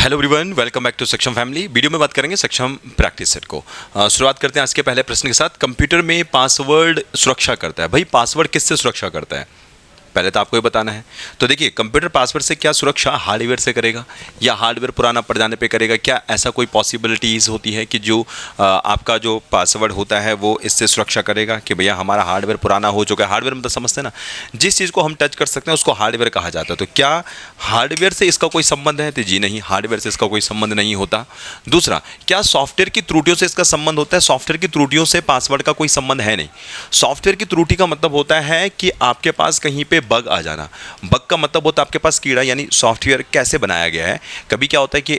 Hello everyone, welcome back to Saksham family. Video में बात करेंगे सक्षम प्रैक्टिस सेट को। शुरुआत करते हैं आज के पहले प्रश्न के साथ। कंप्यूटर में पासवर्ड सुरक्षा करता है। भाई पासवर्ड किससे सुरक्षा करता है, पहले तो आपको ही बताना है। तो देखिए, कंप्यूटर पासवर्ड से क्या सुरक्षा हार्डवेयर से करेगा या हार्डवेयर पुराना पड़ जाने पे करेगा? क्या ऐसा कोई पॉसिबिलिटीज़ होती है कि जो आपका जो पासवर्ड होता है वो इससे सुरक्षा करेगा कि भैया हमारा हार्डवेयर पुराना हो चुका है? हार्डवेयर मतलब समझते हैं ना, जिस चीज़ को हम टच कर सकते हैं उसको हार्डवेयर कहा जाता है। तो क्या हार्डवेयर से इसका कोई संबंध है? तो जी नहीं, हार्डवेयर से इसका कोई संबंध नहीं होता। दूसरा, क्या सॉफ्टवेयर की त्रुटियों से इसका संबंध होता है? सॉफ्टवेयर की त्रुटियों से पासवर्ड का कोई संबंध है नहीं। सॉफ्टवेयर की त्रुटि का मतलब होता है कि आपके पास कहीं पे बग आ जाना। बग का मतलब होता है आपके पास कीड़ा, यानी सॉफ्टवेयर कैसे बनाया गया है। कभी क्या होता है कि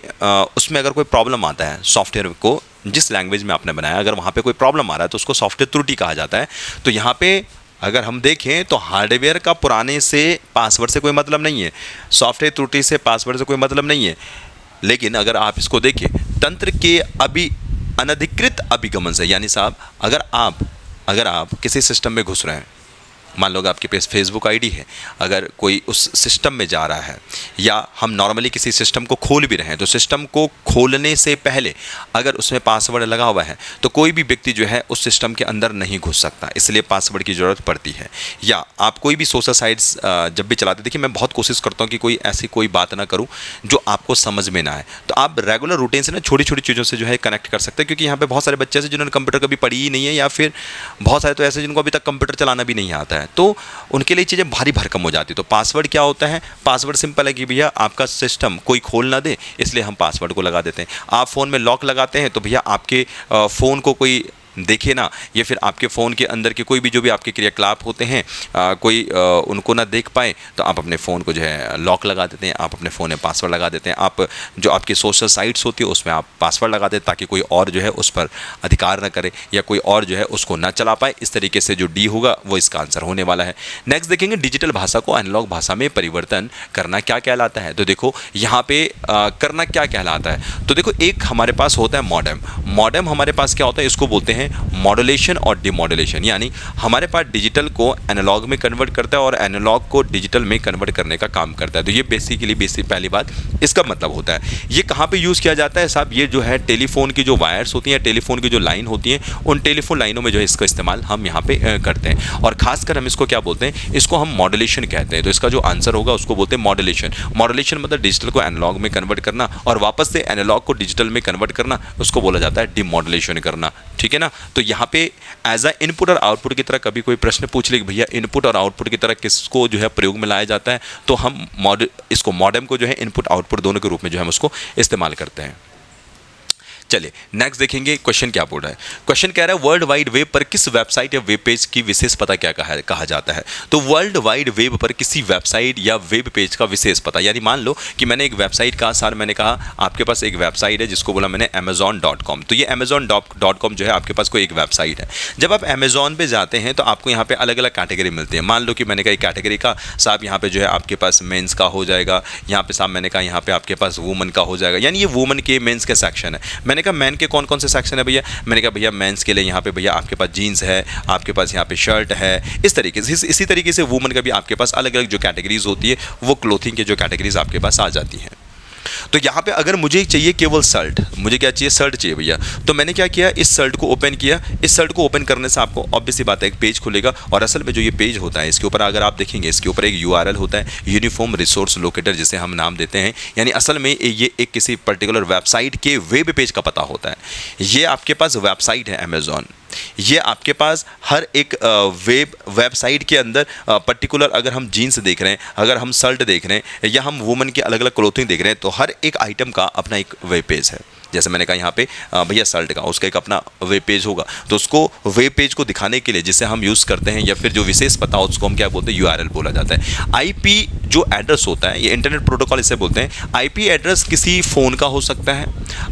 उसमें अगर कोई प्रॉब्लम आता है, सॉफ्टवेयर को जिस लैंग्वेज में आपने बनाया, अगर वहाँ पे कोई प्रॉब्लम आ रहा है तो उसको सॉफ्टवेयर त्रुटि कहा जाता है। तो यहाँ पे अगर हम देखें तो हार्डवेयर का पुराने से पासवर्ड से कोई मतलब नहीं है, सॉफ्टवेयर त्रुटि से पासवर्ड से कोई मतलब नहीं है। लेकिन अगर आप इसको देखें तंत्र के अनधिकृत अभिगमन से, यानी साहब अगर आप किसी सिस्टम में घुस रहे हैं, मान लो आपके पास फेसबुक आईडी है, अगर कोई उस सिस्टम में जा रहा है या हम नॉर्मली किसी सिस्टम को खोल भी रहे हैं, तो सिस्टम को खोलने से पहले अगर उसमें पासवर्ड लगा हुआ है तो कोई भी व्यक्ति जो है उस सिस्टम के अंदर नहीं घुस सकता, इसलिए पासवर्ड की ज़रूरत पड़ती है। या आप कोई भी सोशल साइट्स जब भी चलाते, देखिए मैं बहुत कोशिश करता हूँ कि कोई ऐसी कोई बात ना करूँ जो आपको समझ में ना आए। तो आप रेगुलर रूटीन से ना छोटी छोटी चीज़ों से जो है कनेक्ट कर सकते हैं, क्योंकि यहाँ पे बहुत सारे बच्चे ऐसे जिन्होंने कंप्यूटर कभी पढ़ी ही नहीं है, या फिर बहुत सारे तो ऐसे जिनको अभी तक कंप्यूटर चलाना भी नहीं आता है, तो उनके लिए चीज़ें भारी भरकम हो जाती है। तो पासवर्ड क्या होता है? पासवर्ड सिंपल है कि भैया आपका सिस्टम कोई खोल ना दे, इसलिए हम पासवर्ड को लगा देते हैं। आप फ़ोन में लॉक लगाते हैं तो भैया आपके फ़ोन को कोई देखे ना, या फिर आपके फ़ोन के अंदर के कोई भी जो भी आपके क्रियाकलाप होते हैं कोई उनको ना देख पाए, तो आप अपने फ़ोन को जो है लॉक लगा देते हैं, आप अपने फ़ोन में पासवर्ड लगा देते हैं। आप जो आपकी सोशल साइट्स होती है उसमें आप पासवर्ड लगा देते हैं ताकि कोई और जो है उस पर अधिकार ना करे या कोई और जो है उसको ना चला पाए। इस तरीके से जो डी होगा वो इसका आंसर होने वाला है। नेक्स्ट देखेंगे, डिजिटल भाषा को एनालॉग भाषा में परिवर्तन करना क्या कहलाता है? तो देखो यहाँ पे करना क्या कहलाता है, तो देखो एक हमारे पास होता है मॉडेम। मॉडेम हमारे पास क्या होता है, इसको बोलते हैं मॉड्यूलेशन और डिमॉड्यूलेशन, यानी हमारे पास डिजिटल को एनालॉग में कन्वर्ट करता है और एनालॉग को डिजिटल में कन्वर्ट करने का काम करता है। तो ये बेसिकली पहली बात इसका मतलब होता है। ये कहाँ पे यूज़ किया जाता है साहब? ये जो है टेलीफोन की जो वायर्स होती हैं, टेलीफोन की जो लाइन होती हैं, उन टेलीफोन लाइनों में जो है इसका इस्तेमाल हम यहाँ पे करते हैं। और खासकर हम इसको क्या बोलते हैं? इसको हम मॉड्यूलेशन कहते हैं। तो इसका जो आंसर होगा उसको बोलते हैं मॉड्यूलेशन। मॉड्यूलेशन मतलब डिजिटल को एनालॉग में कन्वर्ट करना और वापस से एनालॉग को डिजिटल में कन्वर्ट करना, उसको बोला जाता है डिमॉड्यूलेशन करना। ठीक है ना? तो यहाँ पे एज अ इनपुट और आउटपुट की तरह कभी कोई प्रश्न पूछ ले कि भैया इनपुट और आउटपुट की तरह किसको जो है प्रयोग में लाया जाता है, तो हम इसको मॉडेम को जो है इनपुट आउटपुट दोनों के रूप में जो है हम उसको इस्तेमाल करते हैं। चलिए नेक्स्ट देखेंगे क्वेश्चन क्या बोल रहा है। क्वेश्चन कह रहा है वर्ल्ड वाइड वेब पर किस वेबसाइट या वेब पेज की विशेष पता क्या कहा जाता है? तो वर्ल्ड वाइड वेब पर किसी वेबसाइट या वेब पेज का विशेष पता, यानी मान लो कि मैंने एक वेबसाइट कहा, सर मैंने कहा आपके पास एक वेबसाइट है जिसको बोला मैंने amazon.com। तो ये amazon.com जो है आपके पास कोई एक वेबसाइट है। जब आप अमेजोन पे जाते हैं तो आपको यहाँ पे अलग अलग कैटेगरी मिलती है। मान लो कि मैंने कहा एक कैटेगरी का साहब यहाँ पे जो है आपके पास मेंस का हो जाएगा, यहाँ पे साहब मैंने कहा यहाँ पे आपके पास वुमन का हो जाएगा, यानी ये वुमन के मेंस के सेक्शन है। मैंने कहा मैन के कौन कौन से सेक्शन है भैया? मैंने कहा भैया मेंस के लिए यहाँ पे भैया आपके पास जीन्स है, आपके पास यहाँ पे शर्ट है। इस तरीके से इसी तरीके से वुमन का भी आपके पास अलग अलग जो कैटेगरीज होती है वो क्लोथिंग के जो कैटेगरीज आपके पास आ जाती हैं। तो यहाँ पे अगर मुझे चाहिए केवल शर्ट, मुझे क्या चाहिए? शर्ट चाहिए भैया। तो मैंने क्या किया, इस शर्ट को ओपन किया। इस शर्ट को ओपन करने से आपको ऑब्वियस सी बात है एक पेज खुलेगा, और असल में जो ये पेज होता है इसके ऊपर अगर आप देखेंगे इसके ऊपर एक URL होता है, यूनिफॉर्म रिसोर्स लोकेटर, जिसे हम नाम देते हैं। यानी असल में ये एक किसी पर्टिकुलर वेबसाइट के वेब पेज का पता होता है। ये आपके पास वेबसाइट है अमेजॉन, ये आपके पास हर एक वेबसाइट के अंदर पर्टिकुलर, अगर हम जीन्स देख रहे हैं, अगर हम शर्ट देख रहे हैं, या हम वुमन के अलग अलग क्लोथिंग देख रहे हैं, तो हर एक आइटम का अपना एक वेब पेज है। जैसे मैंने कहा यहाँ पे भैया शर्ट का, उसका एक अपना वेब पेज होगा। तो उसको वेब पेज को दिखाने के लिए जिसे हम यूज़ करते हैं, या फिर जो विशेष पता हो उसको हम क्या बोलते हैं? URL बोला जाता है। IP जो एड्रेस होता है, ये इंटरनेट प्रोटोकॉल इसे बोलते हैं। IP एड्रेस किसी फ़ोन का हो सकता है,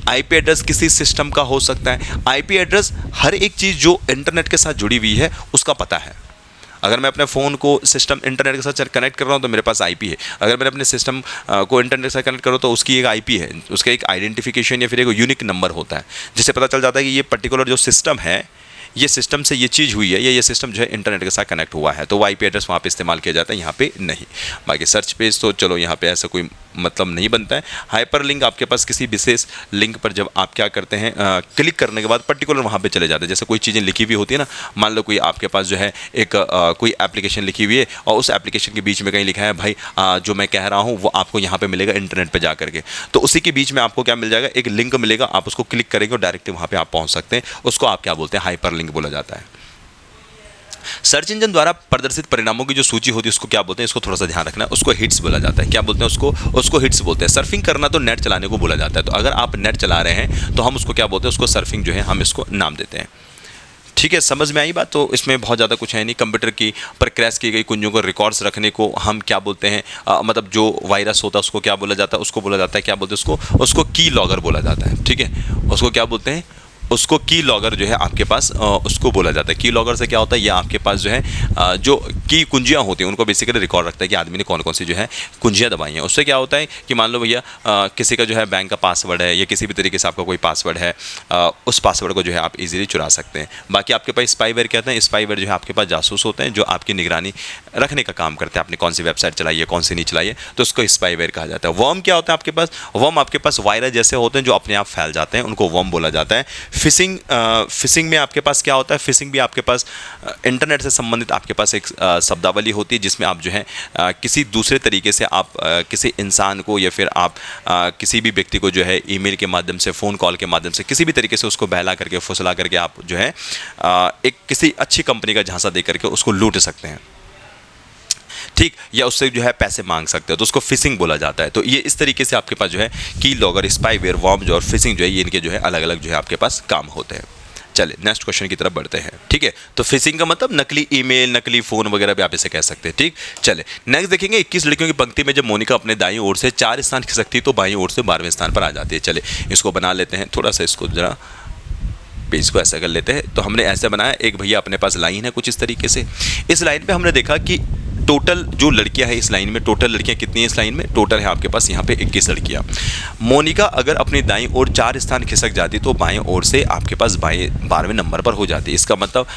IP एड्रेस किसी सिस्टम का हो सकता है। IP एड्रेस हर एक चीज़ जो इंटरनेट के साथ जुड़ी हुई है उसका पता है। अगर मैं अपने फ़ोन को सिस्टम इंटरनेट के साथ कनेक्ट कर रहा हूँ तो मेरे पास IP है। अगर मैंने अपने सिस्टम को इंटरनेट के साथ कनेक्ट करो तो उसकी एक IP है, उसका एक आइडेंटिफिकेशन या फिर एक यूनिक नंबर होता है, जिससे पता चल जाता है कि ये पर्टिकुलर जो सिस्टम है, ये सिस्टम से ये चीज़ हुई है, या ये सिस्टम जो है इंटरनेट के साथ कनेक्ट हुआ है। तो वो IP एड्रेस वहाँ पे इस्तेमाल किया जाता है, यहाँ पे नहीं। बाकी सर्च पेज तो चलो यहाँ पे ऐसा कोई मतलब नहीं बनता है। हाइपर लिंक आपके पास किसी विशेष लिंक पर जब आप क्या करते हैं, क्लिक करने के बाद पर्टिकुलर वहाँ पे चले जाते हैं। जैसे कोई चीज़ें लिखी हुई होती है ना, मान लो कोई आपके पास जो है एक कोई एप्लीकेशन लिखी हुई है और उस एप्लीकेशन के बीच में कहीं लिखा है भाई जो मैं कह रहा हूँ वो आपको यहाँ पे मिलेगा इंटरनेट पे जा करके, तो उसी के बीच में आपको क्या मिल जाएगा, एक लिंक मिलेगा, आप उसको क्लिक करेंगे और डायरेक्ट वहाँ पे आप पहुँच सकते हैं। उसको आप क्या बोलते हैं, हाइपर लिंक बोला जाता है। सर्च इंजन द्वारा प्रदर्शित परिणामों की जो सूची होती है उसको क्या बोलते हैं, इसको थोड़ा सा ध्यान रखना है, उसको हिट्स बोला जाता है। क्या बोलते हैं उसको हिट्स बोलते हैं। सर्फिंग करना तो नेट चलाने को बोला जाता है। तो अगर आप नेट चला रहे हैं तो हम उसको क्या बोलते हैं, उसको सर्फिंग जो है हम इसको नाम देते हैं। ठीक है, समझ में आई बात। तो इसमें बहुत ज़्यादा कुछ है नहीं। कंप्यूटर की पर क्रैश की गई कुंजियों को रिकॉर्ड्स रखने को हम क्या बोलते हैं, मतलब जो वायरस होता है उसको क्या बोला जाता है, उसको बोला जाता है, क्या बोलते हैं उसको की लॉगर बोला जाता है। ठीक है, उसको क्या बोलते हैं, उसको की लॉगर जो है आपके पास उसको बोला जाता है। की लॉगर से क्या होता है, ये आपके पास जो है जो की कुंजियाँ होती हैं उनको बेसिकली रिकॉर्ड रखता है कि आदमी ने कौन कौन सी जो है कुंजियाँ दबाई हैं। उससे क्या होता है कि मान लो भैया किसी का जो है बैंक का पासवर्ड है या किसी भी तरीके से आपका कोई पासवर्ड है, उस पासवर्ड को जो है आप इजीली चुरा सकते हैं। बाकी आपके पास स्पाईवेयर कहते हैं, स्पाईवेयर जो है आपके पास जासूस होते हैं जो आपकी निगरानी रखने का काम करते हैं। आपने कौन सी वेबसाइट चलाई है, कौन सी नहीं चलाई है, तो उसको स्पाईवेयर कहा जाता है। वर्म क्या होता है आपके पास, वर्म आपके पास वायरस जैसे होते हैं जो अपने आप फैल जाते हैं, उनको वर्म बोला जाता है। फिशिंग में आपके पास क्या होता है, फिशिंग भी आपके पास इंटरनेट से संबंधित आपके पास एक शब्दावली होती है जिसमें आप जो है किसी दूसरे तरीके से आप किसी इंसान को या फिर आप किसी भी व्यक्ति को जो है ईमेल के माध्यम से, फ़ोन कॉल के माध्यम से, किसी भी तरीके से उसको बहला करके, फुसला करके आप जो है एक किसी अच्छी कंपनी का झांसा दे करके उसको लूट सकते हैं। ठीक, या उससे जो है पैसे मांग सकते हो, तो उसको फिशिंग बोला जाता है। तो ये इस तरीके से आपके पास जो है की लॉगर, स्पाईवेयर, वर्म और फिशिंग जो है ये इनके जो है अलग अलग जो है आपके पास काम होते हैं। चलिए नेक्स्ट क्वेश्चन की तरफ बढ़ते हैं। ठीक है, तो फिशिंग का मतलब नकली ईमेल, नकली फ़ोन वगैरह भी आप इसे कह सकते हैं। ठीक, चले नेक्स्ट देखेंगे। 21 लड़कियों की पंक्ति में जब मोनिका अपने दाईं ओर से 4 स्थान खिसकती तो बाईं ओर से 12वें स्थान पर आ जाती है। चले इसको बना लेते हैं, थोड़ा सा इसको जरा पेज को ऐसा कर लेते हैं। तो हमने ऐसे बनाया, एक भैया अपने पास लाइन है कुछ इस तरीके से। इस लाइन पे हमने देखा कि टोटल जो लड़कियां हैं इस लाइन में, टोटल लड़कियां कितनी हैं इस लाइन में, टोटल है आपके पास यहाँ पे 21 लड़कियां। मोनिका अगर अपनी दाईं ओर 4 स्थान खिसक जाती तो बाएं ओर से आपके पास 12वें नंबर पर हो जाती। इसका मतलब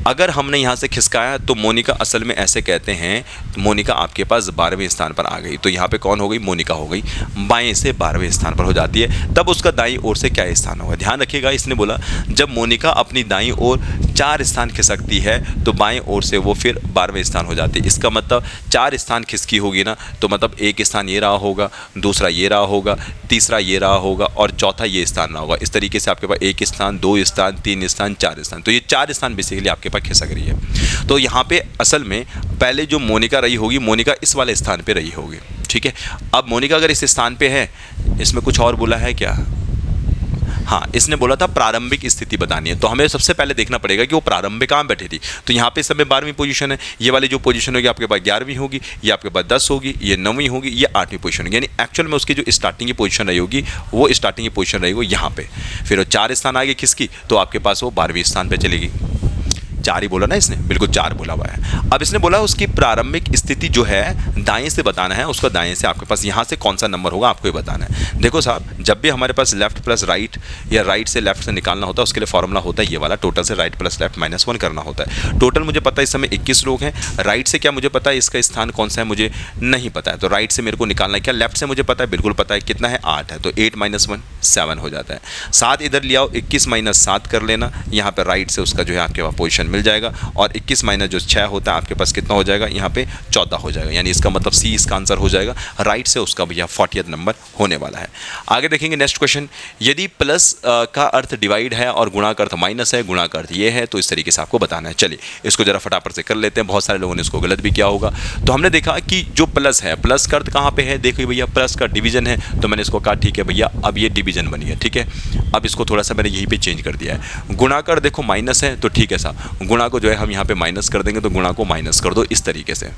अगर हमने यहाँ से खिसकाया तो मोनिका, असल में ऐसे कहते हैं, मोनिका आपके पास 12वें स्थान पर आ गई। तो यहाँ पे कौन हो गई, मोनिका हो गई, बाएं से 12वें स्थान पर हो जाती है। तब उसका दाईं ओर से क्या स्थान होगा, ध्यान रखिएगा। इसने बोला जब मोनिका अपनी दाईं ओर 4 स्थान खिसकती है तो बाएं ओर से वो फिर 12वें स्थान हो जाती है। इसका मतलब 4 स्थान खिसकी होगी ना, तो मतलब एक स्थान ये रहा होगा, दूसरा ये रहा होगा, तीसरा ये रहा होगा और चौथा ये स्थान रहा होगा। इस तरीके से आपके पास 1 स्थान, 2 स्थान, 3 स्थान, 4 स्थान। तो ये 4 स्थान बेसिकली आपके पास खिसक रही है। तो यहाँ पे असल में पहले जो मोनिका रही होगी, मोनिका इस वाले स्थान पे रही होगी। ठीक है, अब मोनिका अगर इस स्थान पे है, इसमें कुछ और बोला है क्या, हाँ इसने बोला था प्रारंभिक स्थिति बतानी है। तो हमें सबसे पहले देखना पड़ेगा कि वो प्रारंभिक कहाँ बैठी थी। तो यहाँ पे इस समय 12वीं पोजीशन है, ये वाली जो पोजीशन होगी आपके पास 11वीं होगी, ये आपके पास 10 होगी, ये 9वीं होगी, ये 8वीं पोजीशन होगी। यानी एक्चुअल में उसकी जो स्टार्टिंग की पोजीशन रही होगी वो स्टार्टिंग की पोजीशन रही होगी यहाँ पे। फिर वो 4 स्थान आगे किसकी, तो आपके पास वो 12वीं स्थान पर चलेगी। 4 ही बोला ना इसने, बिल्कुल 4 बोला हुआ है। अब इसने बोला उसकी प्रारंभिक स्थिति जो है दाएं से बताना है, उसका दाएं से आपके पास यहाँ से कौन सा नंबर होगा आपको ही बताना है। देखो साहब, जब भी हमारे पास लेफ्ट प्लस राइट या राइट से लेफ्ट से निकालना होता है उसके लिए फॉर्मूला होता है ये वाला, टोटल से राइट प्लस लेफ्ट -1 करना होता है। टोटल मुझे पता है इस समय 21 लोग हैं, राइट से क्या मुझे पता है इसका स्थान कौन सा है मुझे नहीं पता है, तो राइट से मेरे को निकालना है। क्या लेफ्ट से मुझे पता है, बिल्कुल पता है, कितना है 8 है, तो 8 - 1 7 हो जाता है। 7 इधर ले आओ, 21 - 7 कर लेना, यहाँ पे राइट से उसका जो है आपके पास पोजीशन मिल जाएगा और 21 माइनस जो 6 होता है आपके पास कितना हो जाएगा, यहाँ पे 14 हो जाएगा। यानी इसका मतलब सी इसका आंसर हो जाएगा, राइट से उसका भैया 40th नंबर होने वाला है। आगे देखेंगे नेक्स्ट क्वेश्चन। यदि प्लस का अर्थ डिवाइड है और गुणा का अर्थ माइनस है, गुणा का अर्थ ये है, तो इस तरीके से आपको बताना है। चलिए इसको जरा फटाफट से कर लेते हैं, बहुत सारे लोगों ने इसको गलत भी किया होगा। तो हमने देखा कि जो प्लस है, प्लस का अर्थ कहाँ पे है, देखिए भैया प्लस का डिवीजन है, तो मैंने इसको कहा ठीक है भैया अब ये डिवीजन बनी है। ठीक है, अब इसको थोड़ा सा मैंने यहीं पे चेंज कर दिया है। गुणा का अर्थ देखो माइनस है, तो ठीक है साहब, गुणा को जो है हम यहाँ पे माइनस कर देंगे, तो गुणा को माइनस कर दो इस तरीके से।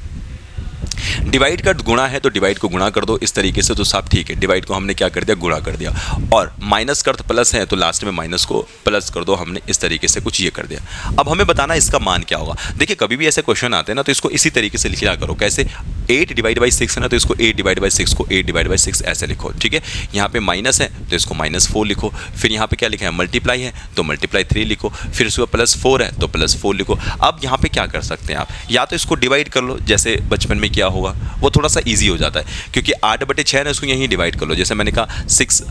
डिवाइड का गुणा है तो डिवाइड को गुणा कर दो इस तरीके से, तो साहब ठीक है, डिवाइड को हमने क्या कर दिया, गुणा कर दिया। और माइनस का अर्थ प्लस है तो लास्ट में माइनस को प्लस कर दो, हमने इस तरीके से कुछ ये कर दिया। अब हमें बताना इसका मान क्या होगा। देखिए कभी भी ऐसे क्वेश्चन आते हैं ना तो इसको इसी तरीके से लिखा करो। कैसे, 8 डिवाइड बाई 6 है ना, तो इसको 8 डिवाइड बाई 6 को 8 डिवाइड बाई 6 ऐसे लिखो। ठीक है, यहाँ पे माइनस है तो इसको -4 लिखो। फिर यहाँ पे क्या लिखा है, मल्टीप्लाई है तो मल्टीप्लाई 3 लिखो। फिर इसको +4 है तो +4 लिखो। अब यहाँ पे क्या कर सकते हैं आप, या तो इसको डिवाइड कर लो जैसे बचपन में किया होगा, वो थोड़ा सा ईजी हो जाता है, क्योंकि 8/6 ना, इसको यहीं डिवाइड कर लो। जैसे मैंने कहा 6,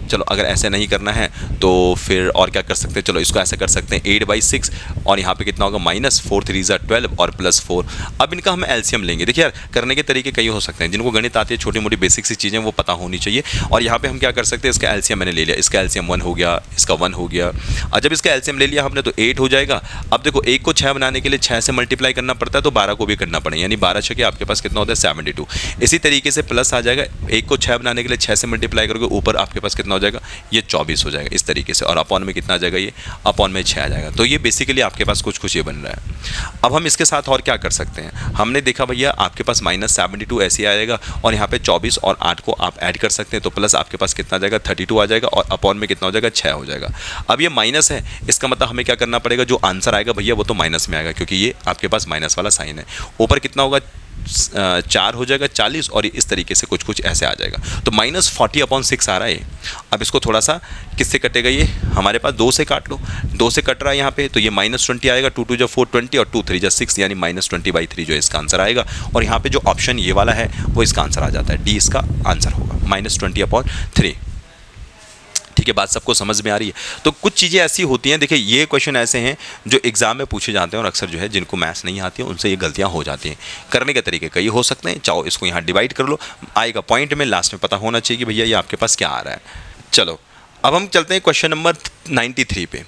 चलो अगर ऐसे नहीं करना है तो फिर और क्या कर सकते हैं, चलो इसको ऐसे कर सकते हैं 8/6, और यहाँ पे कितना होगा -4 3 12 और +4। अब इनका हम एलसीएम लेंगे। देखिए यार, करने के तरीके कई हो सकते हैं, जिनको गणित आती है छोटी मोटी बेसिक सी चीज़ें वो पता होनी चाहिए। और यहाँ पे हम क्या कर सकते हैं, इसका एलसीएम मैंने ले लिया, इसका एलसीएम 1 हो गया, इसका 1 हो गया। और जब इसका एलसीएम ले लिया हमने तो 8 हो जाएगा। अब देखो 1 को 6 बनाने के लिए 6 से मल्टीप्लाई करना पड़ता है, तो 12 को भी करना पड़ेगा, यानी 12 6 आपके पास कितना होता है 72। इसी तरीके से प्लस आ जाएगा, 1 को 6 बनाने के लिए 6 से मल्टीप्लाई करोगे, ऊपर आपके पास कितना हो जाएगा, ये 24 हो जाएगा इस तरीके से, और अपॉन में कितना आ जाएगा, ये अपॉन में 6 आ जाएगा। तो ये बेसिकली आपके पास कुछ ये बन रहा है। अब हम इसके साथ और क्या कर सकते हैं, हमने देखा भैया आपके पास -72 ऐसे आएगा, और यहाँ पे 24 और 8 को आप ऐड कर सकते हैं, तो प्लस आपके पास कितना आ जाएगा 32 आ जाएगा, और अपॉन में कितना हो जाएगा 6 हो जाएगा। अब ये माइनस है, इसका मतलब हमें क्या करना पड़ेगा, जो आंसर आएगा भैया वो तो माइनस में आएगा, क्योंकि ये आपके पास माइनस वाला साइन है। ऊपर कितना होगा 4 हो जाएगा 40, और इस तरीके से कुछ ऐसे आ जाएगा। तो -40/6 आ रहा है। अब इसको थोड़ा सा किससे कटेगा, ये हमारे पास 2 से काट लो, 2 से कट रहा है यहाँ पे, तो ये -20 आएगा, 2 2 4 20 और 2 3 6, यानी -20/3 जो इसका आंसर आएगा। और यहाँ पे जो ऑप्शन ये वाला है वो इसका आंसर आ जाता है, डी इसका आंसर होगा, -20/3। ठीक है, बात सबको समझ में आ रही है। तो कुछ चीज़ें ऐसी होती हैं, देखिए ये क्वेश्चन ऐसे हैं जो एग्जाम में पूछे जाते हैं, और अक्सर जो है जिनको मैथ्स नहीं आती है उनसे ये गलतियां हो जाती हैं। करने के तरीके कई हो सकते हैं, चाहो इसको यहाँ डिवाइड कर लो, आएगा पॉइंट में, लास्ट में पता होना चाहिए कि भैया ये आपके पास क्या आ रहा है। चलो अब हम चलते हैं क्वेश्चन नंबर 93 पे।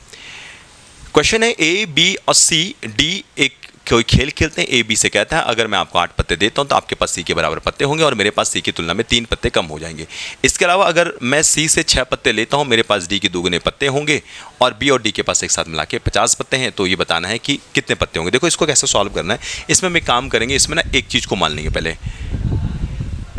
क्वेश्चन है A, B और C, D एक कोई खेल खेलते हैं। A B से कहता है अगर मैं आपको 8 पत्ते देता हूं तो आपके पास C के बराबर पत्ते होंगे, और मेरे पास C की तुलना में 3 पत्ते कम हो जाएंगे। इसके अलावा अगर मैं C से 6 पत्ते लेता हूं, मेरे पास D के दुगने पत्ते होंगे, और B और D के पास एक साथ मिला के 50 पत्ते हैं। तो ये बताना है कि कितने पत्ते होंगे। देखो इसको कैसे सॉल्व करना है, इसमें हम एक काम करेंगे, इसमें ना एक चीज़ को मान लेंगे पहले।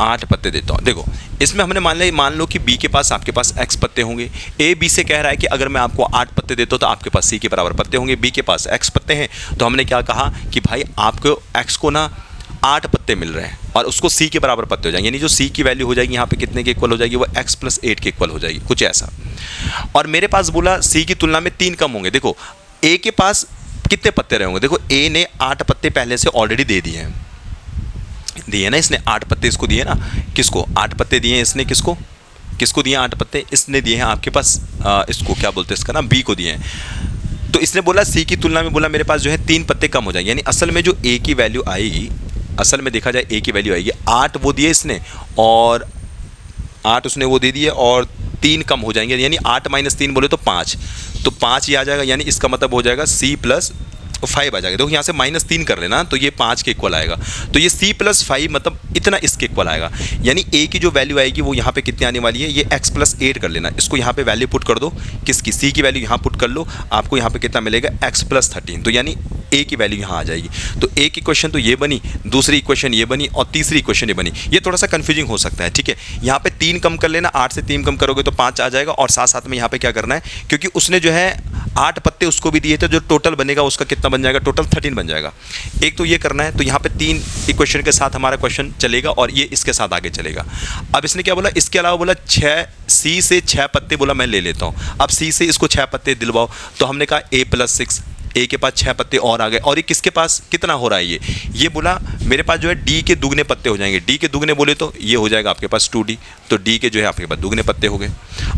8 पत्ते देता हूँ, देखो इसमें हमने मान लो कि B के पास आपके पास X पत्ते होंगे। A B से कह रहा है कि अगर मैं आपको 8 पत्ते देता हूँ तो आपके पास C के बराबर पत्ते होंगे। B के पास X पत्ते हैं, तो हमने क्या कहा कि भाई आपको X को ना 8 पत्ते मिल रहे हैं, और उसको C के बराबर पत्ते हो जाएंगे, यानी जो C की वैल्यू हो जाएगी यहाँ पे कितने के इक्वल हो जाएगी, वो X + 8 के इक्वल हो जाएगी, कुछ ऐसा। और मेरे पास बोला C की तुलना में 3 कम होंगे। देखो A के पास कितने पत्ते रहे होंगे, देखो A ने 8 पत्ते पहले से ऑलरेडी दे दिए हैं, दिए ना इसने 8 पत्ते, इसको दिए ना, किसको 8 पत्ते दिए इसने, किसको दिए 8 पत्ते, इसने दिए हैं आपके पास इसको क्या बोलते हैं, इसका ना B को दिए हैं। तो इसने बोला C की तुलना में बोला मेरे पास जो है 3 पत्ते कम हो जाएंगे, यानी असल में जो A की वैल्यू आएगी, असल में देखा जाए A की वैल्यू आएगी 8 वो दिए इसने, और 8 उसने वो दे दिए, और 3 कम हो जाएंगे, यानी 8 - 3 बोले तो 5, तो 5 ही आ जाएगा, यानी इसका मतलब हो जाएगा C + 5 आ जाएगा। देखो यहाँ से -3 कर लेना, तो ये 5 के इक्वल आएगा, तो ये C + 5 मतलब इतना इसके इक्वल आएगा, यानी A की जो वैल्यू आएगी वो यहाँ पे कितनी आने वाली है, ये X + 8 कर लेना, इसको यहाँ पे वैल्यू पुट कर दो, किसकी C की वैल्यू यहाँ पुट कर लो, आपको यहाँ पे कितना मिलेगा X + 13, तो यानी A की वैल्यू यहाँ आ जाएगी। तो A की इक्वेशन तो ये बनी, दूसरी इक्वेशन ये बनी, और तीसरी इक्वेशन ये बनी। ये थोड़ा सा कन्फ्यूजिंग हो सकता है, ठीक है। यहाँ पे 3 कम कर लेना, 8 से 3 कम करोगे तो 5 आ जाएगा, और साथ साथ में यहाँ पे क्या करना है, क्योंकि उसने जो है 8 पत्ते उसको भी दिए थे, जो टोटल बनेगा उसका कितना बन जाएगा, टोटल 13 बन जाएगा। एक तो ये करना है, तो यहाँ पे 3 इक्वेशन के साथ हमारा क्वेश्चन चलेगा, और ये इसके साथ आगे चलेगा। अब इसने क्या बोला, इसके अलावा बोला 6 C से 6 पत्ते बोला मैं ले लेता हूँ। अब C से इसको 6 पत्ते दिलवाओ, तो हमने कहा A + 6, A के पास 6 पत्ते और आ गए, और ये किसके पास कितना हो रहा है, ये बोला मेरे पास जो है D के दुगने पत्ते हो जाएंगे। D के दुगने बोले तो ये हो जाएगा आपके पास 2D, तो D के जो है आपके पास दुगने पत्ते हो गए।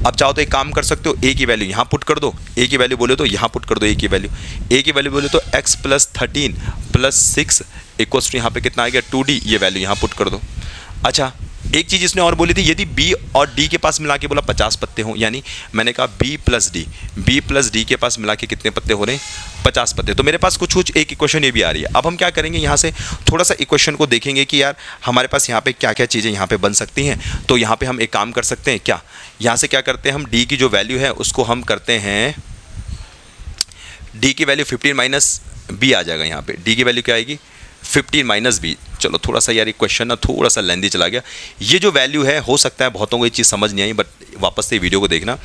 अब चाहो तो एक काम कर सकते हो, A की वैल्यू यहाँ पुट कर दो, A की वैल्यू बोले तो यहाँ पुट कर दो, A की वैल्यू बोले तो X + 13 + 6 = यहाँ पे कितना आ गया 2D, ये वैल्यू यहाँ पुट कर दो। अच्छा एक चीज़ इसने और बोली थी, यदि B और D के पास मिला के बोला 50 पत्ते हों, यानी मैंने कहा B + D के पास मिला के कितने पत्ते हो रहे हैं 50 पत्ते। तो मेरे पास कुछ एक इक्वेशन ये भी आ रही है। अब हम क्या करेंगे, यहाँ से थोड़ा सा इक्वेशन को देखेंगे कि यार हमारे पास यहाँ पे क्या क्या चीज़ें यहाँ पे बन सकती हैं। तो यहाँ पे हम एक काम कर सकते हैं, क्या यहाँ से क्या करते हैं, हम D की जो वैल्यू है उसको हम करते हैं, D की वैल्यू 15 - B आ जाएगा। यहाँ पे D की वैल्यू क्या आएगी 15 - B। चलो थोड़ा सा यार क्वेश्चन ना थोड़ा सा लेंदी चला गया। ये जो वैल्यू है, हो सकता है बहुतों को ये चीज़ समझ नहीं आई, बट वापस से वीडियो को देखना।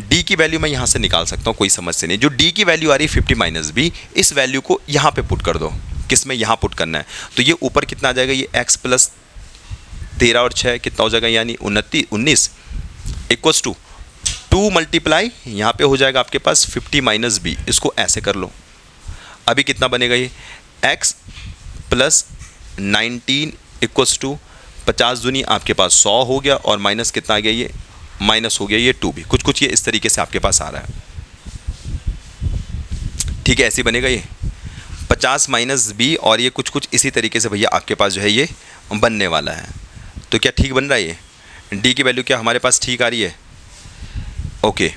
D की वैल्यू मैं यहाँ से निकाल सकता हूँ, कोई समस्या नहीं। जो D की वैल्यू आ रही है 50 - B, इस वैल्यू को यहाँ पे पुट कर दो, किस में यहाँ पुट करना है, तो ये ऊपर कितना आ जाएगा, ये X + 13 और 6 कितना हो जाएगा, यानी 19 = 2 मल्टीप्लाई यहाँ पे हो जाएगा आपके पास 50 - B। इसको ऐसे कर लो, अभी कितना बनेगा, ये X + 19 इक्वल्स टू 50 दूनी आपके पास 100 हो गया, और माइनस कितना आ गया, ये माइनस हो गया ये 2 भी, कुछ कुछ ये इस तरीके से आपके पास आ रहा है। ठीक है, ऐसे बनेगा ये 50 माइनस बी, और ये कुछ कुछ इसी तरीके से भैया आपके पास जो है ये बनने वाला है। तो क्या ठीक बन रहा है ये? डी की वैल्यू क्या हमारे पास ठीक आ रही है? Okay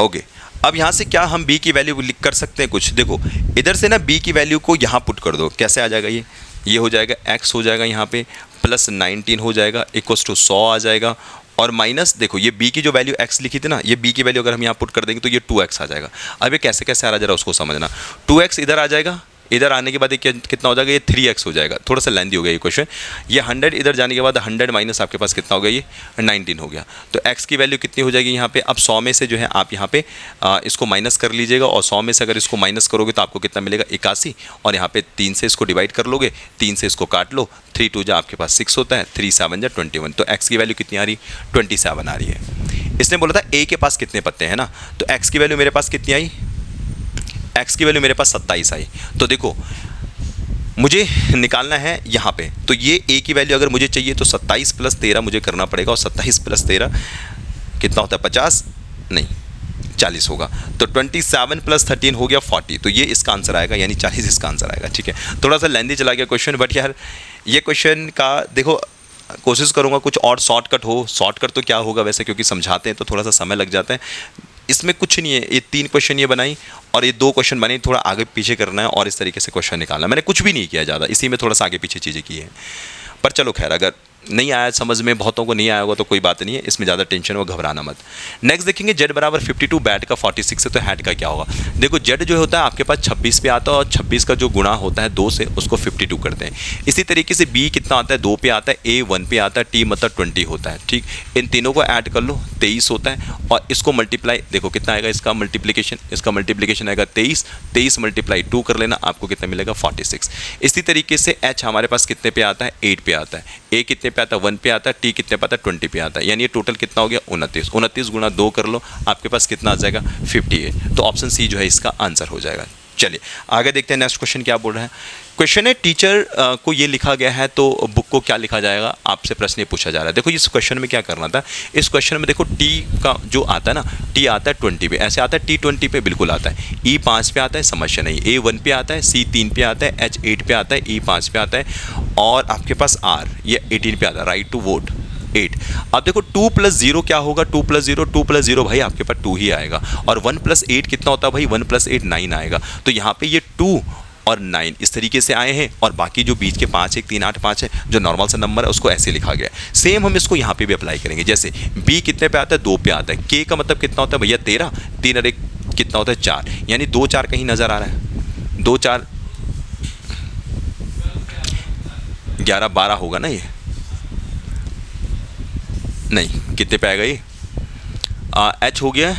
okay. अब यहाँ से क्या हम b की वैल्यू लिख कर सकते हैं कुछ? देखो इधर से ना b की वैल्यू को यहाँ पुट कर दो, कैसे आ जाएगा ये हो जाएगा x हो जाएगा यहाँ पे प्लस 19 हो जाएगा इक्वल्स टू 100 आ जाएगा, और माइनस देखो ये b की जो वैल्यू x लिखी थी ना, ये b की वैल्यू अगर हम यहाँ पुट कर देंगे तो ये 2x आ जाएगा। अब ये कैसे कैसे आ रहा है जरा उसको समझना। 2x इधर आ जाएगा, इधर आने के बाद ये कितना हो जाएगा, ये 3x हो जाएगा। थोड़ा सा लेंदी हो गया ये क्वेश्चन। ये 100 इधर जाने के बाद 100 माइनस आपके पास कितना हो गया, ये 19 हो गया। तो x की वैल्यू कितनी हो जाएगी यहाँ पे? अब 100 में से जो है आप यहाँ पे इसको माइनस कर लीजिएगा, और 100 में से अगर इसको माइनस करोगे तो आपको कितना मिलेगा, 81, और यहाँ पे 3 से इसको डिवाइड कर लोगे, 3 से इसको काट लो, 3 2 जा आपके पास 6 होता है, 3 7 जा 21। तो x की वैल्यू कितनी आ रही, 27 आ रही है। इसने बोला था a के पास कितने पत्ते हैं ना, तो x की वैल्यू मेरे पास कितनी आई, x की वैल्यू मेरे पास 27 आई। तो देखो मुझे निकालना है यहाँ पे, तो ये a की वैल्यू अगर मुझे चाहिए तो 27 प्लस 13 मुझे करना पड़ेगा, और 27 प्लस 13 कितना होता है, 50 नहीं 40 होगा। तो 27 प्लस 13 हो गया 40, तो ये इसका आंसर आएगा, यानी 40 इसका आंसर आएगा। ठीक है, थोड़ा सा लेंदी चला गया क्वेश्चन, बट यार ये क्वेश्चन का देखो कोशिश करूँगा कुछ और शॉर्टकट हो। शॉर्टकट तो क्या होगा वैसे, क्योंकि समझाते हैं तो थोड़ा सा समय लग जाता है। इसमें कुछ नहीं है, ये 3 क्वेश्चन ये बनाई और ये 2 क्वेश्चन बने, थोड़ा आगे पीछे करना है और इस तरीके से क्वेश्चन निकालना है। मैंने कुछ भी नहीं किया ज़्यादा, इसी में थोड़ा सा आगे पीछे चीज़ें की है। पर चलो खैर, अगर नहीं आया समझ में, बहुतों को नहीं आया होगा तो कोई बात नहीं है, इसमें ज़्यादा टेंशन हो, घबराना मत। नेक्स्ट देखेंगे z बराबर 52, बैट का 46 है, तो हैट का क्या होगा। देखो z जो होता है आपके पास 26 पे आता है, और 26 का जो गुणा होता है 2 से, उसको 52 करते हैं। इसी तरीके से b कितना आता है, 2 पे आता है, a 1 पे आता है, t मतलब 20 होता है। ठीक, इन तीनों को ऐड कर लो, 23 होता है, और इसको मल्टीप्लाई देखो कितना आएगा, इसका मल्टीप्लिकेशन आएगा 23, 23 मल्टीप्लाई 2 कर लेना, आपको कितना मिलेगा 46। इसी तरीके से h हमारे पास कितने पे आता है, 8 पे आता है, a कितने पे आता है, 1 पे आता है, t कितने पे आता है, 20 पे आता है, यानी ये टोटल कितना हो गया 29। 29 गुणा 2 कर लो, आपके पास कितना आ जाएगा 58। तो ऑप्शन सी जो है इसका आंसर हो जाएगा। चलिए आगे देखते हैं नेक्स्ट क्वेश्चन क्या बोल रहा है। क्वेश्चन है टीचर को ये लिखा गया है तो बुक को क्या लिखा जाएगा, आपसे प्रश्न ये पूछा जा रहा है। देखो इस क्वेश्चन में क्या करना था, इस क्वेश्चन में देखो टी का जो आता है ना, टी आता है 20 पे, ऐसे आता है टी 20 पे बिल्कुल आता है, ई 5 पे आता है, समस्या नहीं, ए 1 पे आता है, सी 3 पे आता है, एच 8 पे आता है, ई 5 पे आता है, और आपके पास आर ये 18 पे आता है, राइट टू वोट 8। अब देखो 2 + 0 क्या होगा, 2 + 0 2 + 0 भाई आपके पास 2 ही आएगा, और 1 + 8 कितना होता है भाई, 1 + 8 9 आएगा। तो यहाँ पे ये 2 और 9 इस तरीके से आए हैं, और बाकी जो बीच के 5 1 3 8 5 है जो नॉर्मल सा नंबर है उसको ऐसे लिखा गया है। सेम हम इसको यहाँ पे भी अप्लाई करेंगे। जैसे b कितने पे आता है, 2 पे आता है, k का मतलब कितना होता है भैया 13, 3 और 1 कितना होता है 4, यानी 2 4 कहीं नजर आ रहा है, 2 4 11 12 होगा ना, ये नहीं कितने पे आएगा ये, h हो गया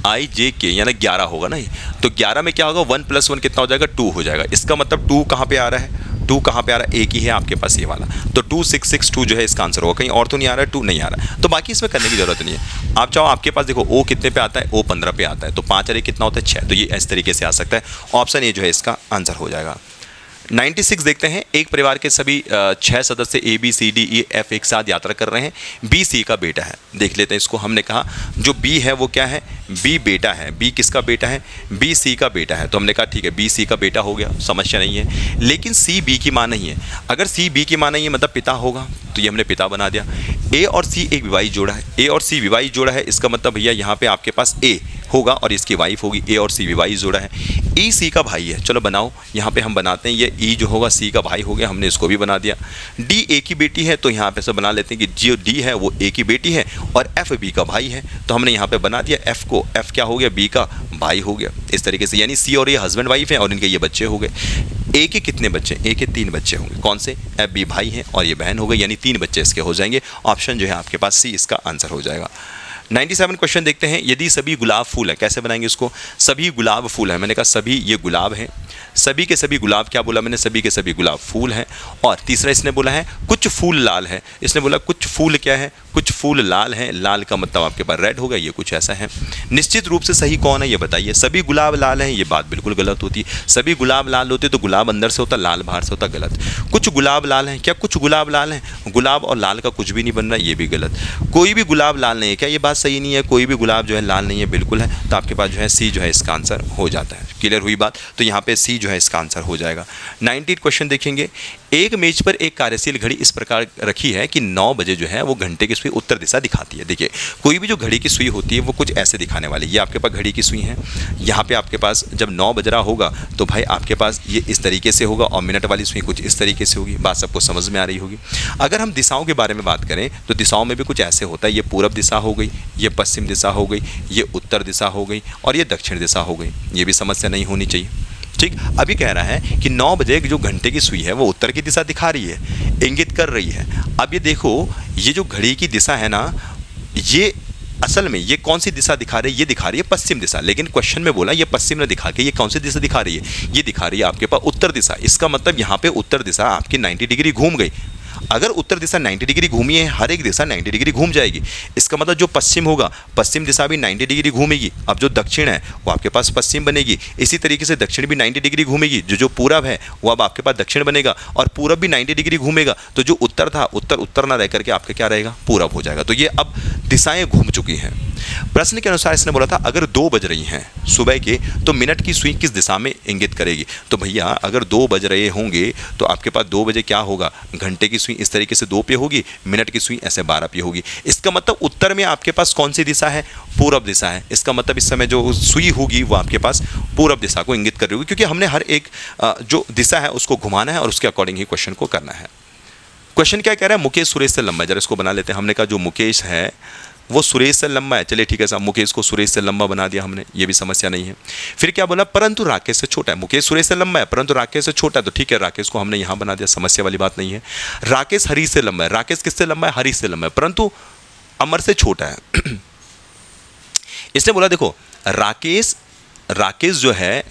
आई जे के, यानी 11 होगा ना ये। तो 11 में क्या होगा, 1 + 1 कितना हो जाएगा 2 हो जाएगा। इसका मतलब 2 कहाँ पे आ रहा है, 2 कहाँ पे आ रहा है, एक ही है आपके पास ये वाला, तो 2662 जो है इसका आंसर होगा। कहीं और तो नहीं आ रहा है, 2 नहीं आ रहा है, तो बाकी इसमें करने की जरूरत नहीं है। आप चाहो आपके पास देखो ओ कितने पे आता है, ओ 15 पे आता है, तो 5 और 1 कितना होता है 6, तो ये इस तरीके से आ सकता है। ऑप्शन ए जो है इसका आंसर हो जाएगा। 96 देखते हैं, एक परिवार के सभी 6 सदस्य A B C D E F एक साथ यात्रा कर रहे हैं, बी सी का बेटा है। देख लेते हैं इसको, हमने कहा जो बी है वो क्या है, बी बेटा है। बी किसका बेटा है, बी सी का बेटा है, तो हमने कहा ठीक है बी सी का बेटा हो गया, समस्या नहीं है। लेकिन सी बी की माँ नहीं है, अगर सी बी की माँ नहीं है मतलब पिता होगा, तो ये हमने पिता बना दिया। ए और सी एक विवाहित जोड़ा है, ए और सी विवाहित जोड़ा है, इसका मतलब भैया यहाँ पे आपके पास ए होगा और इसकी वाइफ होगी, ए और सी विवाहित जोड़ा है। ई सी का भाई है, चलो बनाओ, यहाँ पे हम बनाते हैं, ये ई जो होगा सी का भाई हो गया, हमने इसको भी बना दिया। डी ए की बेटी है, तो यहाँ पे सब बना लेते हैं कि जो डी है वो ए की बेटी है और एफ बी का भाई है, तो हमने यहाँ पे बना दिया एफ को, एफ क्या हो गया बी का भाई हो गया, इस तरीके से। यानी सी और ये हस्बैंड वाइफ है और इनके ये बच्चे हो गए। ए के कितने बच्चे, ए के 3 बच्चे होंगे, कौन से, एफ बी भाई हैं और ये बहन हो गई, यानी 3 बच्चे इसके हो जाएंगे। ऑप्शन जो है आपके पास सी इसका आंसर हो जाएगा। 97 क्वेश्चन देखते हैं, यदि सभी गुलाब फूल है, कैसे बनाएंगे इसको, सभी गुलाब फूल है, मैंने कहा सभी ये गुलाब है, सभी के सभी गुलाब, क्या बोला मैंने, सभी के सभी गुलाब फूल हैं। और तीसरा इसने बोला है कुछ फूल लाल है, इसने बोला कुछ फूल क्या है, कुछ फूल लाल हैं, लाल का मतलब आपके पास रेड होगा, ये कुछ ऐसा है। निश्चित रूप से सही कौन है ये बताइए। सभी गुलाब लाल हैं, ये बात बिल्कुल गलत होती है। सभी गुलाब लाल होते तो गुलाब अंदर से होता, लाल बाहर से होता, गलत। कुछ गुलाब लाल हैं, क्या कुछ गुलाब लाल हैं? गुलाब और लाल का कुछ भी नहीं बन रहा, ये भी गलत। कोई भी गुलाब लाल नहीं है, क्या ये बात सही नहीं है? कोई भी गुलाब जो है लाल नहीं है, बिल्कुल है। तो आपके पास जो है सी जो है इसका आंसर हो जाता है। क्लियर हुई बात? तो यहाँ पे सी जो है इसका आंसर हो जाएगा। 19 क्वेश्चन देखेंगे। एक मेज पर एक कार्यशील घड़ी इस प्रकार रखी है कि 9 बजे जो है वो घंटे की सुई उत्तर दिशा दिखाती है। देखिए, कोई भी जो घड़ी की सुई होती है वो कुछ ऐसे दिखाने वाली। ये आपके पास घड़ी की सुई है, यहाँ पे आपके पास जब 9 बज रहा होगा तो भाई आपके पास ये इस तरीके से होगा, और मिनट वाली सुई कुछ इस तरीके से होगी। बात सबको समझ में आ रही होगी। अगर हम दिशाओं के बारे में बात करें तो दिशाओं में भी कुछ ऐसे होता है। ये पूरब दिशा हो गई, ये पश्चिम दिशा हो गई, ये उत्तर दिशा हो गई, और ये दक्षिण दिशा हो गई। ये भी समस्या नहीं होनी चाहिए। ठीक, अभी कह रहा है कि 9 बजे जो घंटे की सुई है वो उत्तर की दिशा दिखा रही है, इंगित कर रही है। अब ये देखो, ये जो घड़ी की दिशा है ना, ये असल में ये कौन सी दिशा दिखा रही है? ये दिखा रही है पश्चिम दिशा। लेकिन क्वेश्चन में बोला ये पश्चिम न दिखा के ये कौन सी दिशा दिखा रही है? ये दिखा रही है आपके पास उत्तर दिशा। इसका मतलब यहाँ पे उत्तर दिशा आपकी 90 डिग्री घूम गई। अगर उत्तर दिशा 90 डिग्री घूमी है, हर एक दिशा 90 डिग्री घूम जाएगी। इसका मतलब जो पश्चिम होगा, पश्चिम दिशा भी 90 डिग्री घूमेगी। अब जो दक्षिण है वो आपके पास पश्चिम बनेगी। इसी तरीके से दक्षिण भी 90 डिग्री घूमेगी। जो पूरब है वो अब आपके पास दक्षिण बनेगा, और पूरब भी 90 डिग्री घूमेगा। तो जो उत्तर था, उत्तर उत्तर ना रह करके आपका क्या रहेगा? पूरब हो जाएगा। तो ये अब दिशाएं घूम चुकी हैं। प्रश्न के अनुसार इसने बोला था अगर 2 बज रही हैं सुबह के तो मिनट की सुई किस दिशा में इंगित करेगी? तो भैया अगर 2 बज रहे होंगे तो आपके पास 2 बजे क्या होगा? घंटे की सुई इस तरीके से 2 पे होगी, मिनट की सुई ऐसे 12 पे होगी। इसका मतलब उत्तर में आपके पास कौन सी दिशा है? पूरब दिशा है। इसका मतलब इस समय जो सुई होगी वो आपके पास पूरब दिशा को इंगित कर रही होगी, क्योंकि हमने हर एक जो दिशा है उसको घुमाना है और उसके अकॉर्डिंग ही क्वेश्चन को करना है। क्वेश्चन क्या कह रहा है? मुकेश सुरेश से लंबा है। जरा इसको बना लेते हैं। हमने कहा जो मुकेश है वो सुरेश से लंबा है। चलिए ठीक है साहब, मुकेश को सुरेश से लंबा बना दिया हमने, ये भी समस्या नहीं है। फिर क्या बोला? परंतु राकेश से छोटा है। मुकेश सुरेश से लंबा है परंतु राकेश से छोटा है, तो ठीक है राकेश को हमने यहाँ बना दिया, समस्या वाली बात नहीं है। राकेश हरीश से लंबा है। राकेश किससे लंबा है? हरीश से लंबा है, परंतु अमर से छोटा है। इसने बोला देखो, राकेश जो है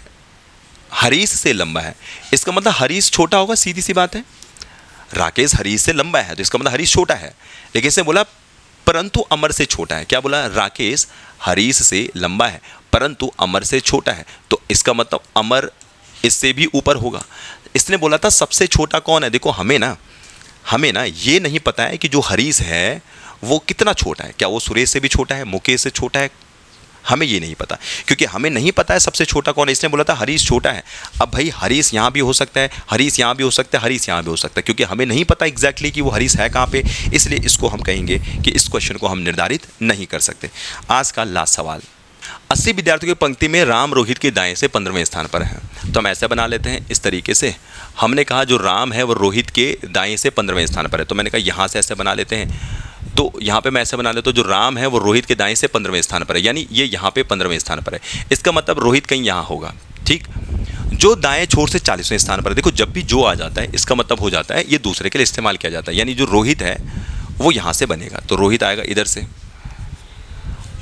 हरीश से लंबा है। इसका मतलब हरीश छोटा होगा, सीधी सी बात है। राकेश हरीश से लंबा है तो इसका मतलब हरीश छोटा है। लेकिन इसने बोला परंतु अमर से छोटा है। क्या बोला? राकेश हरीश से लंबा है परंतु अमर से छोटा है, तो इसका मतलब अमर इससे भी ऊपर होगा। इसने बोला था सबसे छोटा कौन है? देखो हमें ना ये नहीं पता है कि जो हरीश है वो कितना छोटा है। क्या वो सुरेश से भी छोटा है, मुकेश से छोटा है? हमें ये नहीं पता, क्योंकि हमें नहीं पता है सबसे छोटा कौन है। इसने बोला था हरीश छोटा है। अब भाई हरीश यहाँ भी हो सकता है, हरीश यहाँ भी हो सकता है, हरीश यहाँ भी हो सकता है, क्योंकि हमें नहीं पता एग्जैक्टली कि वो हरीश है कहाँ पे। इसलिए इसको हम कहेंगे कि इस क्वेश्चन को हम निर्धारित नहीं कर सकते। आज का लास्ट सवाल, 80 विद्यार्थियों की पंक्ति में राम रोहित के दाएं से 15वें स्थान पर है। तो हम ऐसे बना लेते हैं इस तरीके से। हमने कहा जो राम है वो रोहित के दाएं से 15वें स्थान पर है, तो मैंने कहा यहाँ से ऐसे बना लेते हैं। तो यहाँ पे मैं ऐसे बना लेता हूँ, जो राम है वो रोहित के दाएं से 15वें स्थान पर है, यानी ये यहाँ पे 15वें स्थान पर है। इसका मतलब रोहित कहीं यहाँ होगा। ठीक, जो दाएं छोर से 40वें स्थान पर है। देखो जब भी जो आ जाता है इसका मतलब हो जाता है ये दूसरे के लिए इस्तेमाल किया जाता है, यानी जो रोहित है वो यहाँ से बनेगा, तो रोहित आएगा इधर से,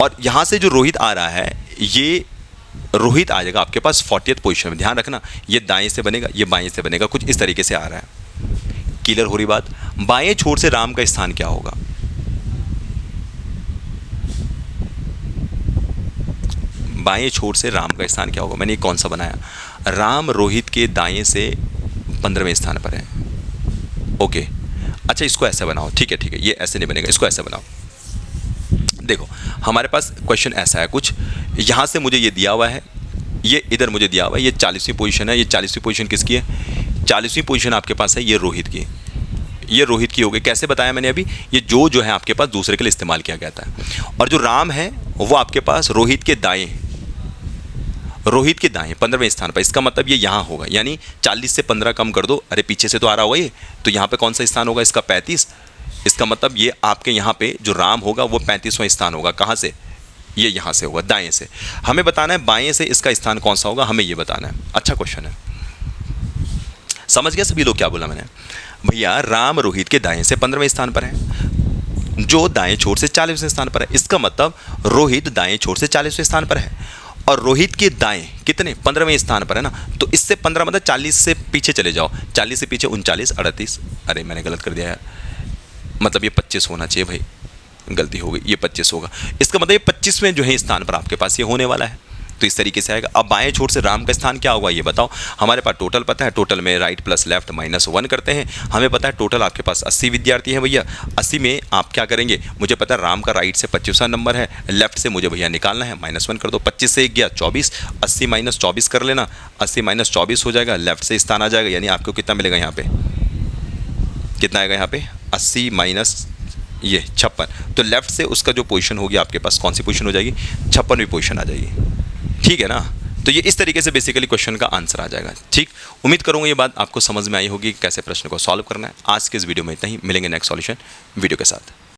और यहाँ से जो रोहित आ रहा है ये रोहित आ जाएगा आपके पास 40th पोजीशन में। ध्यान रखना, ये दाएं से बनेगा, ये बाएं से बनेगा, कुछ इस तरीके से आ रहा है। क्लियर हो रही बात? बाएं छोर से राम का स्थान क्या होगा? बाएं छोर से राम का स्थान क्या होगा? मैंने कौन सा बनाया? राम रोहित के दाएं से 15वें स्थान पर है। ओके, अच्छा इसको ऐसे बनाओ। ठीक है, ये ऐसे नहीं बनेगा, इसको ऐसे बनाओ। देखो हमारे पास क्वेश्चन ऐसा है कुछ, यहाँ से मुझे ये दिया हुआ है, ये इधर मुझे दिया हुआ है, ये 40वीं पोजीशन है। ये 40वीं पोजीशन किसकी है? 40वीं पोजीशन आपके पास है ये रोहित की, ये रोहित की हो गई। कैसे बताया मैंने अभी? ये जो है आपके पास दूसरे के लिए इस्तेमाल किया गया था, और जो राम है वो आपके पास रोहित के दाएं 15वें स्थान पर। इसका मतलब ये यहाँ होगा, यानी 40 से 15 कम कर दो। अरे पीछे से तो आ रहा होगा ये, तो यहाँ पे कौन सा स्थान होगा इसका? 35। इसका मतलब ये आपके यहाँ पे जो राम होगा वो 35वां स्थान होगा। कहाँ से? ये यहाँ से होगा, दाएं से। हमें बताना है बाएं से इसका स्थान कौन सा होगा, हमें ये बताना है। अच्छा क्वेश्चन है, समझ गया सभी लोग क्या बोला मैंने? भैया राम रोहित के दाएं से 15वें स्थान पर है, जो दाएं छोर से 40वें स्थान पर है। इसका मतलब रोहित दाएं छोर से 40वें स्थान पर है, और रोहित के दाएं कितने? 15वें स्थान पर है ना। तो इससे 15 मतलब 40 से पीछे चले जाओ, 40 से पीछे 39, 38। अरे मैंने गलत कर दिया यार, मतलब ये 25 होना चाहिए भाई, गलती हो गई, ये 25 होगा। इसका मतलब ये 25वें जो है स्थान पर आपके पास ये होने वाला है। तो इस तरीके से आएगा। अब बाएं छोर से राम का स्थान क्या होगा ये बताओ। हमारे पास टोटल पता है, टोटल में राइट प्लस लेफ्ट -1 करते हैं। हमें पता है टोटल आपके पास 80 विद्यार्थी हैं भैया। 80 में आप क्या करेंगे, मुझे पता है राम का राइट से 25वां नंबर है, लेफ्ट से मुझे भैया निकालना है, -1 कर दो। 25 से 1 गया 24, 80 - 24 कर लेना, 80 - 24 हो जाएगा, लेफ्ट से स्थान आ जाएगा, यानी आपको कितना मिलेगा यहाँ पे, कितना आएगा यहाँ पे 80 माइनस ये 56। तो लेफ्ट से उसका जो पोजीशन होगी आपके पास, कौन सी पोजीशन हो जाएगी, 56वीं पोजीशन आ जाएगी। ठीक है ना। तो ये इस तरीके से बेसिकली क्वेश्चन का आंसर आ जाएगा। ठीक, उम्मीद करूंगा ये बात आपको समझ में आई होगी कैसे प्रश्न को सॉल्व करना है। आज के इस वीडियो में इतना ही, मिलेंगे नेक्स्ट सॉल्यूशन वीडियो के साथ।